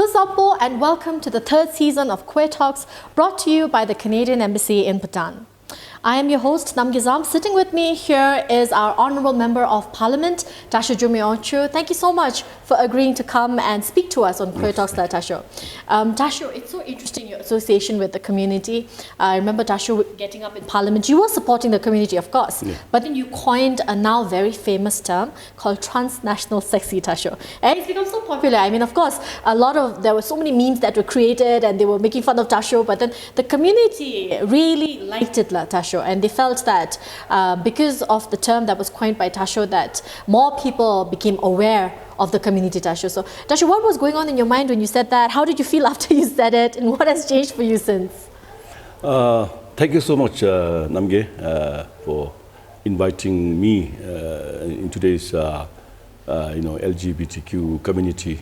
Kusapo, and welcome to the third season of Queer Talks, brought to you by the Canadian Embassy in Bhutan. I am your host, Namgizam. Sitting with me here is our Honourable Member of Parliament, Dasho Jurmi Wangchuk. Thank you so much for agreeing to come and speak to us on Queer Talks, Dasho. Dasho, it's so interesting, your association with the community. I remember Dasho getting up in Parliament. You were supporting the community, of course, but then you coined a now very famous term called Transnational Sexy, Dasho. And it's become so popular. I mean, of course, there were so many memes that were created and they were making fun of Dasho, but then the community really liked it, Dasho. And they felt that because of the term that was coined by Dasho, that more people became aware of the community, Dasho. So, Dasho, what was going on in your mind when you said that? How did you feel after you said it? And what has changed for you since? Thank you so much, Namge, for inviting me in today's LGBTQ community.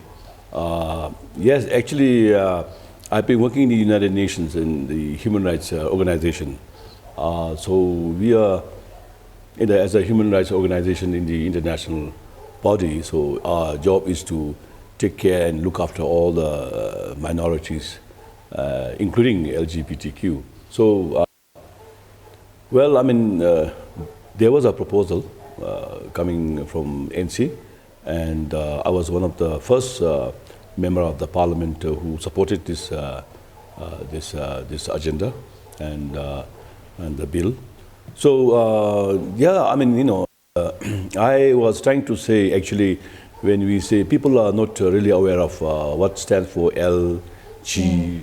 Yes, actually, I've been working in the United Nations in the Human Rights Organization. So we are, as a human rights organization in the international body, so our job is to take care and look after all the minorities, including LGBTQ. So, well, I mean, there was a proposal coming from NC, and I was one of the first member of the parliament who supported this agenda and the bill. So, yeah, I mean, I was trying to say, actually, when we say people are not really aware of what stands for L, G,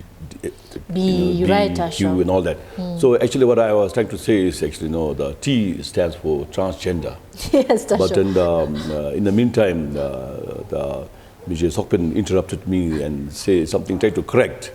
Q and all that. So actually what I was trying to say is actually, the T stands for transgender. Yes, that's But in the meantime, Mr. Sokpen interrupted me and say something, tried to correct.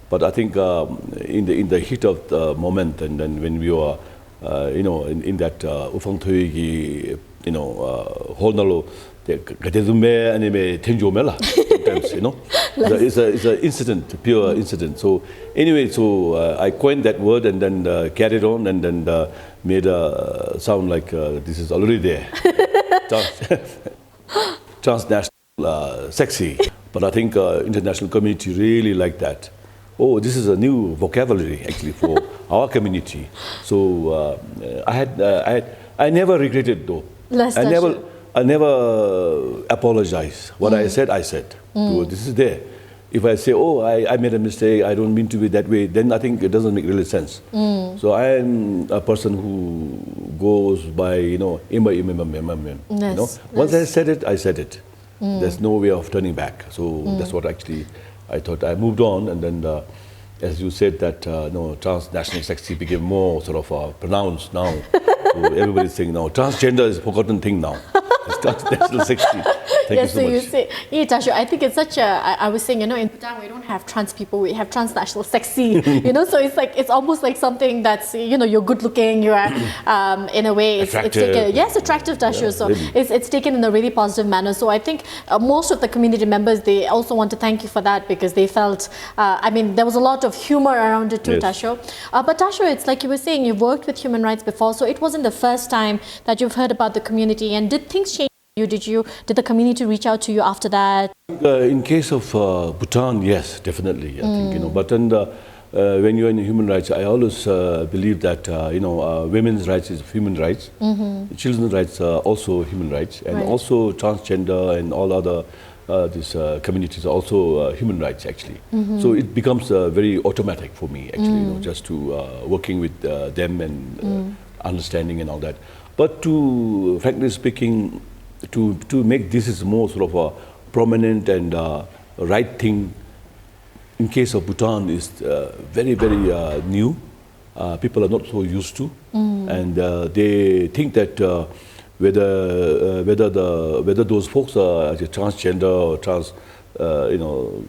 But I think in the heat of the moment, and then when we were, in that ufang thuigi, holnalo, gadezume anime tenjomela. Sometimes, it's an incident, pure incident. So anyway, so I coined that word and then carried on and then made a sound like this is already there. Transnational Sexy. But I think international community really liked that. Oh, this is a new vocabulary actually for our community. So I never regretted though. I never apologize. What I said, I said. So this is there. If I say, oh, I made a mistake, I don't mean to be that way, then I think it doesn't make really sense. So I am a person who goes by, Once I said it, I said it. There's no way of turning back. So that's what actually I thought. I moved on, and then, as you said, that transnational sexy became more sort of pronounced now. So everybody's saying now, transgender is a forgotten thing now. It's transnational sexy. Thank you so much. You say, Dasho, I think it's such a, I was saying, in Bhutan we don't have trans people, we have transnational sexy, so it's almost like something that's, you're good looking, you are, in a way, it's taken, yes, attractive, Dasho, yeah, so really. It's taken in a really positive manner. So I think most of the community members, they also want to thank you for that, because they felt, there was a lot of humor around it too, yes. Dasho. But Dasho, it's like you were saying, you've worked with human rights before, so it wasn't the first time that you've heard about the community. And did things change? Did the community reach out to you after that? In case of Bhutan, yes, definitely. I think, but then when you're in human rights, I always believe that women's rights is human rights, children's rights are also human rights, and also transgender and all other these communities are also human rights actually. So it becomes very automatic for me actually, just to working with them and understanding and all that. But to frankly speaking, to make this is more sort of a prominent and right thing in case of Bhutan is very, very new. People are not so used to, and they think that whether those folks are transgender or trans, the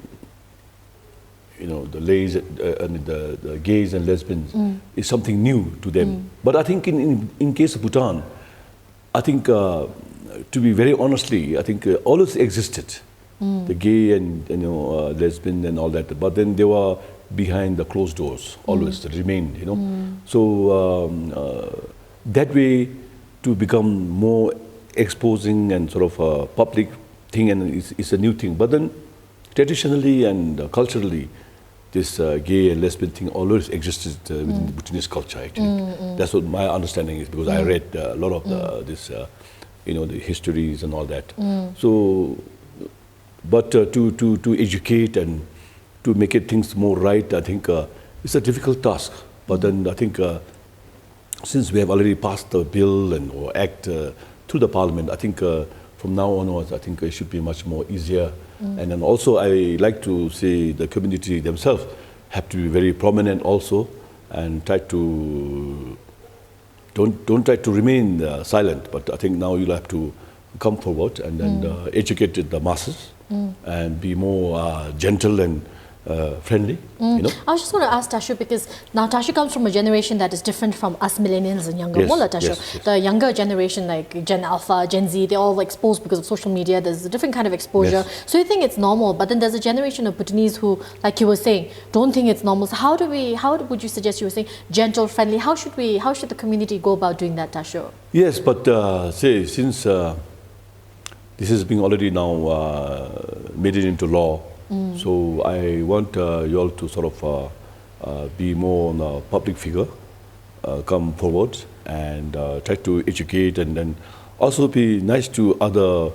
gays and lesbians is something new to them. But I think in case of Bhutan, I think. To be very honestly, I think always existed, the gay and lesbian and all that. But then they were behind the closed doors, always remained. So that way, to become more exposing and sort of a public thing, and it's a new thing. But then traditionally and culturally, this gay and lesbian thing always existed within the Bhutanese culture. Actually, that's what my understanding is, because I read a lot of the histories and all that. So, but to educate and to make it things more right, I think it's a difficult task. But then I think since we have already passed the bill or act through the parliament, I think from now onwards, I think it should be much more easier. And then also, I like to say the community themselves have to be very prominent also, and try to don't try to remain silent. But I think now you'll have to come forward and then educate the masses and be more gentle and friendly. You know? I was just want to ask Dasho, because now Dasho comes from a generation that is different from us millennials and younger. Yes, Mola Dasho. yes. The younger generation, like Gen Alpha, Gen Z, they're all exposed because of social media. There's a different kind of exposure. Yes. So you think it's normal, but then there's a generation of Bhutanese who, like you were saying, don't think it's normal. So how would you suggest, you were saying, gentle, friendly, how should the community go about doing that, Dasho? Yes, but say since this is being already now made it into law, so I want you all to sort of be more on a public figure, come forward and try to educate, and then also be nice to other,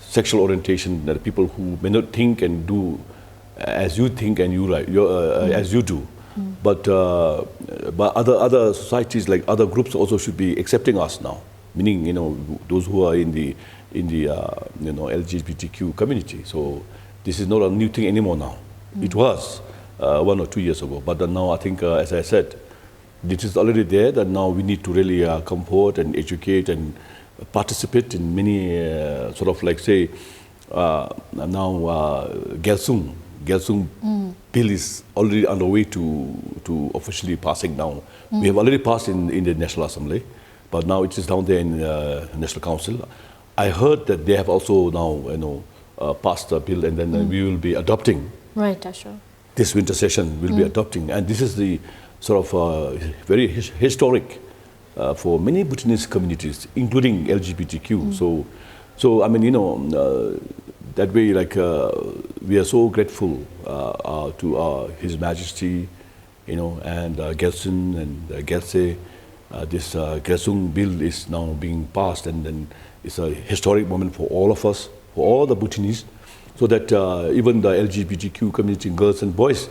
sexual orientation, that people who may not think and do as you think and as you do. But other societies, like other groups, also should be accepting us now. Meaning, those who are in the LGBTQ community. So this is not a new thing anymore now. It was 1 or 2 years ago, but then now I think, as I said, this is already there. That now we need to really come forward and educate and participate in many sort of like say now Gelsung bill is already underway to officially passing now. We have already passed in the National Assembly, but now it is down there in National Council. I heard that they have also now passed the bill, and then we will be adopting. Right, Dasho. This winter session will be adopting, and this is the sort of very historic for many Bhutanese communities, including LGBTQ. So I mean, that way, like we are so grateful to His Majesty, and Gelson and Gelse. This Gelsung bill is now being passed, and then it's a historic moment for all of us, for all the Bhutanese, so that even the LGBTQ community, girls and boys,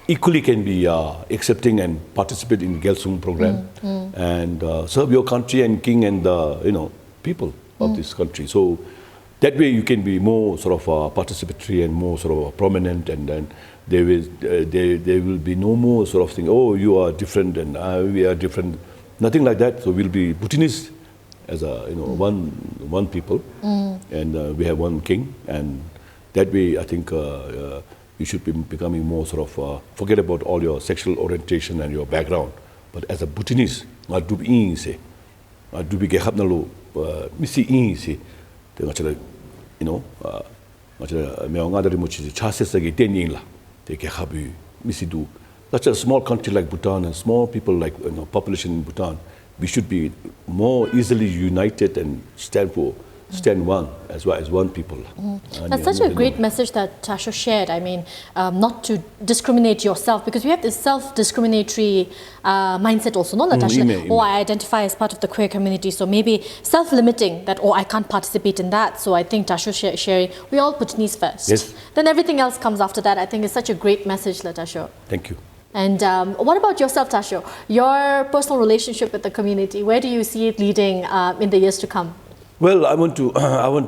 equally can be accepting and participate in the Gelsung program and serve your country and king and the people of this country. So that way you can be more sort of participatory and more sort of prominent, and then there will be no more sort of thing, oh, you are different and we are different. Nothing like that. So we'll be Bhutanese as a one people, and we have one king, and that way I think you should be becoming more sort of forget about all your sexual orientation and your background, but as a Bhutanese, I do be say, I do be gehap na lo misi say, the me nga dari mo chi chances agi tening la, te gehap misi do. Such a small country like Bhutan and small people like population in Bhutan, we should be more easily united and stand one as well as one people. That's such a great message that Dasho shared. I mean, not to discriminate yourself, because we have this self-discriminatory mindset also, not that I identify as part of the queer community, so maybe self-limiting that, I can't participate in that. So I think Dasho sharing, we all Bhutanese first. Yes. Then everything else comes after that. I think it's such a great message, Dasho. Thank you. And what about yourself, Dasho? Your personal relationship with the community, where do you see it leading in the years to come? Well, I want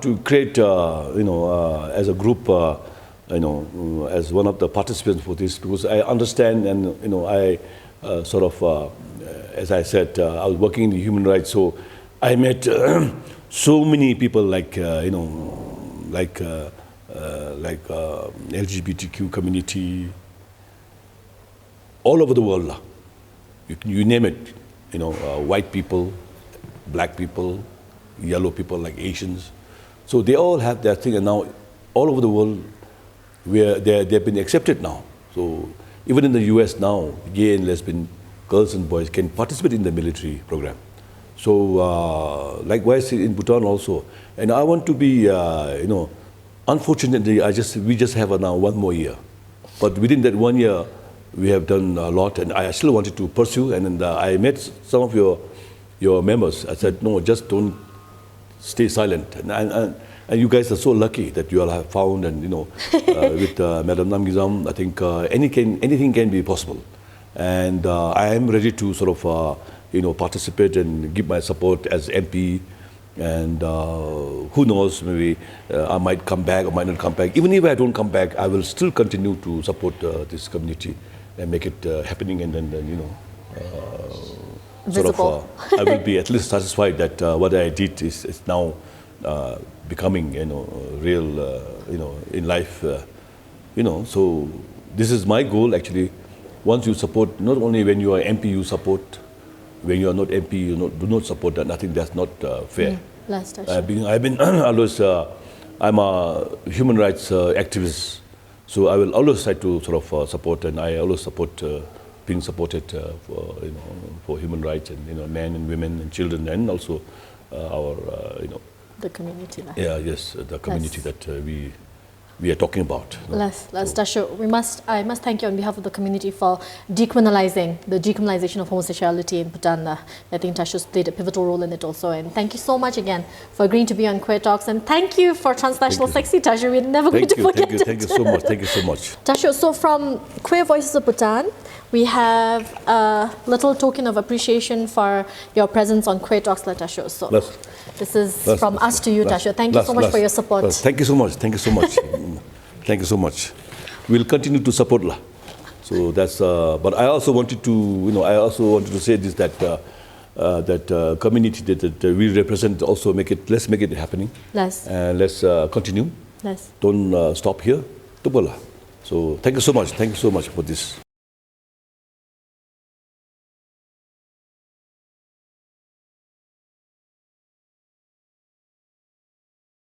to create, as a group, as one of the participants for this, because I understand, and I sort of, as I said, I was working in the human rights, so I met so many people like LGBTQ community all over the world. You name it, white people, black people, yellow people like Asians. So they all have their thing, and now all over the world, where they've been accepted now. So even in the US now, gay and lesbian girls and boys can participate in the military program. So likewise in Bhutan also. And I want to be, unfortunately, we just have now one more year. But within that 1 year, we have done a lot, and I still wanted to pursue. And then I met some of your members. I said, no, just don't stay silent. And you guys are so lucky that you all have found, and with Madam Namgizam, I think anything can be possible. And I am ready to sort of participate and give my support as MP. And who knows, maybe I might come back or might not come back. Even if I don't come back, I will still continue to support this community and make it happening. And then visible. I will be at least satisfied that what I did is now becoming, real, in life. So this is my goal actually. Once you support, not only when you are MP, you support. When you are not MP, you do not support that. I think that's not fair. I've been always, I'm a human rights activist, so I will always try to sort of support, and I always support being supported for human rights and men and women and children, and also our the community. Yeah, yes, the community that we are talking about. Dasho, I must thank you on behalf of the community for decriminalization of homosexuality in Bhutan. I think Dasho's played a pivotal role in it also. And thank you so much again for agreeing to be on Queer Talks. And thank you for Transnational Sexy, Dasho. We're never going to forget it. Thank you so much. Thank you so much. Dasho, so from Queer Voices of Bhutan, we have a little token of appreciation for your presence on Queer Talks, Dasho. So this is from us to you, Dasho. Thank you so much for your support. Thank you so much. Thank you so much. Thank you so much. We'll continue to support lah. So that's. But I also wanted to, say this that community that we represent also let's make it happening. And let's continue. Don't stop here. So thank you so much. Thank you so much for this.